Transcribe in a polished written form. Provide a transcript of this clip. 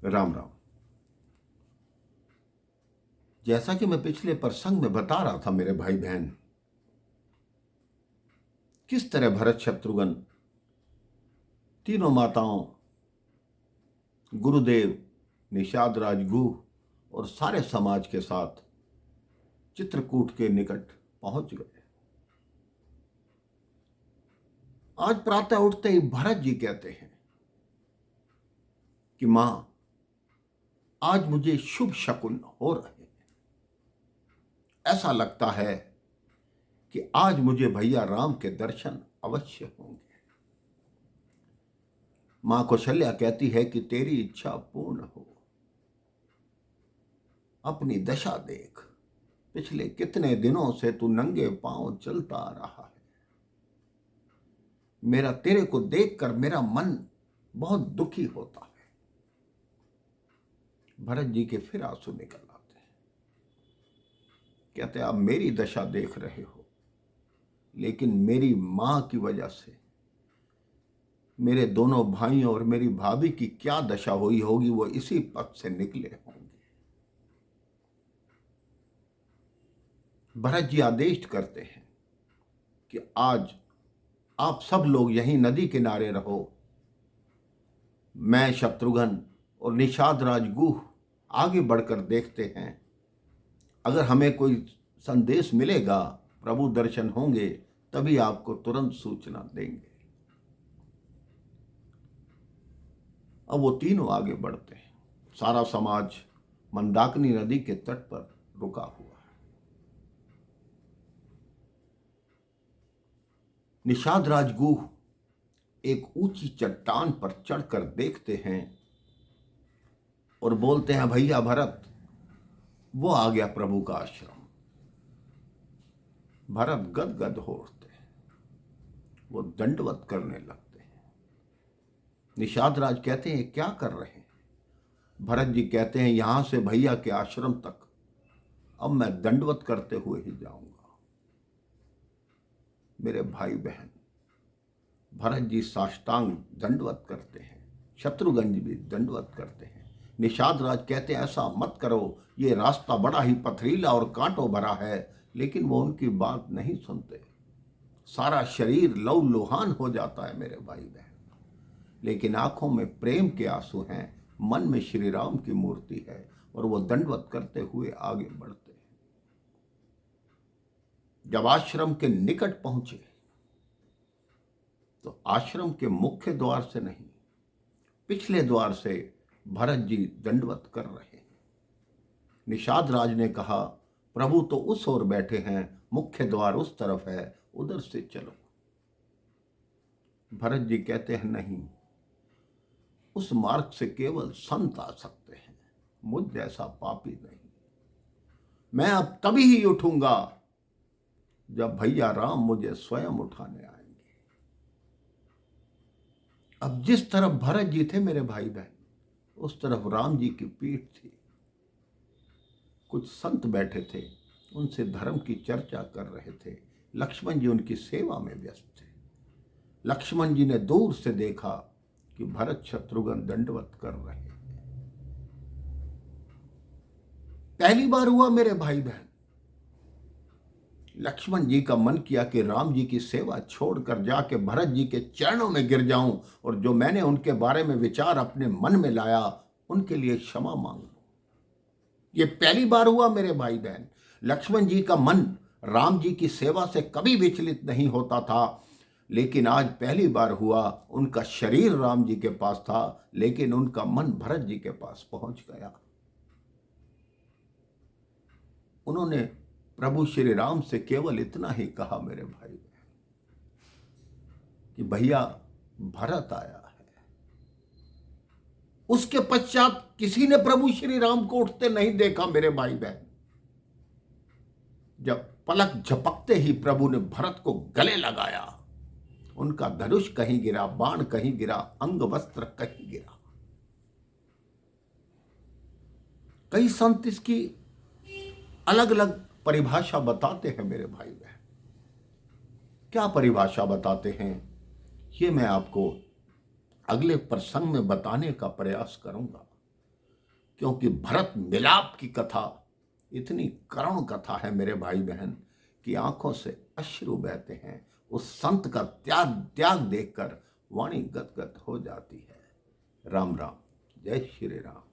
राम राम। जैसा कि मैं पिछले प्रसंग में बता रहा था मेरे भाई बहन, किस तरह भरत शत्रुघ्न तीनों माताओं, गुरुदेव, निषाद राजगुह और सारे समाज के साथ चित्रकूट के निकट पहुंच गए। आज प्रातः उठते ही भरत जी कहते हैं कि मां, आज मुझे शुभ शकुन हो रहे हैं। ऐसा लगता है कि आज मुझे भैया राम के दर्शन अवश्य होंगे। मां कौशल्या कहती है कि तेरी इच्छा पूर्ण हो। अपनी दशा देख, पिछले कितने दिनों से तू नंगे पांव चलता आ रहा है। मेरा तेरे को देखकर मेरा मन बहुत दुखी होता है। भरत जी के फिर आंसू निकल आते हैं। कहते आप मेरी दशा देख रहे हो, लेकिन मेरी मां की वजह से मेरे दोनों भाइयों और मेरी भाभी की क्या दशा हुई होगी, वो इसी पथ से निकले होंगे। भरत जी आदेश करते हैं कि आज आप सब लोग यहीं नदी किनारे रहो। मैं, शत्रुघ्न और निषाद राजगुह आगे बढ़कर देखते हैं। अगर हमें कोई संदेश मिलेगा, प्रभु दर्शन होंगे, तभी आपको तुरंत सूचना देंगे। अब वो तीनों आगे बढ़ते हैं। सारा समाज मंदाकिनी नदी के तट पर रुका हुआ है। निषाद राजगुह एक ऊंची चट्टान पर चढ़कर देखते हैं और बोलते हैं, भैया भरत, वो आ गया प्रभु का आश्रम। भरत गदगद हो उठते हैं, वो दंडवत करने लगते हैं। निषाद राज कहते हैं, क्या कर रहे हैं? भरत जी कहते हैं, यहां से भैया के आश्रम तक अब मैं दंडवत करते हुए ही जाऊंगा। मेरे भाई बहन, भरत जी साष्टांग दंडवत करते हैं, शत्रुघ्न जी भी दंडवत करते हैं। निषाद राज कहते हैं, ऐसा मत करो, ये रास्ता बड़ा ही पथरीला और कांटों भरा है। लेकिन वो उनकी बात नहीं सुनते। सारा शरीर लहूलुहान हो जाता है मेरे भाई बहन, लेकिन आंखों में प्रेम के आंसू हैं, मन में श्री राम की मूर्ति है, और वो दंडवत करते हुए आगे बढ़ते हैं। जब आश्रम के निकट पहुंचे तो आश्रम के मुख्य द्वार से नहीं, पिछले द्वार से भरत जी दंडवत कर रहे हैं। निषाद राज ने कहा, प्रभु तो उस ओर बैठे हैं, मुख्य द्वार उस तरफ है, उधर से चलो। भरत जी कहते हैं, नहीं, उस मार्ग से केवल संत आ सकते हैं, मुझ जैसा पापी नहीं। मैं अब तभी ही उठूंगा जब भैया राम मुझे स्वयं उठाने आएंगे। अब जिस तरफ भरत जी थे मेरे भाई बहन, उस तरफ राम जी की पीठ थी। कुछ संत बैठे थे, उनसे धर्म की चर्चा कर रहे थे। लक्ष्मण जी उनकी सेवा में व्यस्त थे। लक्ष्मण जी ने दूर से देखा कि भरत शत्रुघ्न दंडवत कर रहे हैं। पहली बार हुआ मेरे भाई बहन, लक्ष्मण जी का मन किया कि राम जी की सेवा छोड़कर जाके भरत जी के चरणों में गिर जाऊं और जो मैंने उनके बारे में विचार अपने मन में लाया, उनके लिए क्षमा मांग लूं। ये पहली बार हुआ मेरे भाई बहन। लक्ष्मण जी का मन राम जी की सेवा से कभी विचलित नहीं होता था, लेकिन आज पहली बार हुआ। उनका शरीर राम जी के पास था, लेकिन उनका मन भरत जी के पास पहुंच गया। उन्होंने प्रभु श्री राम से केवल इतना ही कहा मेरे भाई बहन, कि भैया भरत आया है। उसके पश्चात किसी ने प्रभु श्री राम को उठते नहीं देखा मेरे भाई बहन। जब पलक झपकते ही प्रभु ने भरत को गले लगाया, उनका धनुष कहीं गिरा, बाण कहीं गिरा, अंग वस्त्र कहीं गिरा। कई संत इसकी अलग अलग परिभाषा बताते हैं मेरे भाई बहन। क्या परिभाषा बताते हैं, ये मैं आपको अगले प्रसंग में बताने का प्रयास करूंगा। क्योंकि भरत मिलाप की कथा इतनी करुण कथा है मेरे भाई बहन कि आंखों से अश्रु बहते हैं। उस संत का त्याग त्याग देखकर वाणी गदगद हो जाती है। राम राम, जय श्री राम।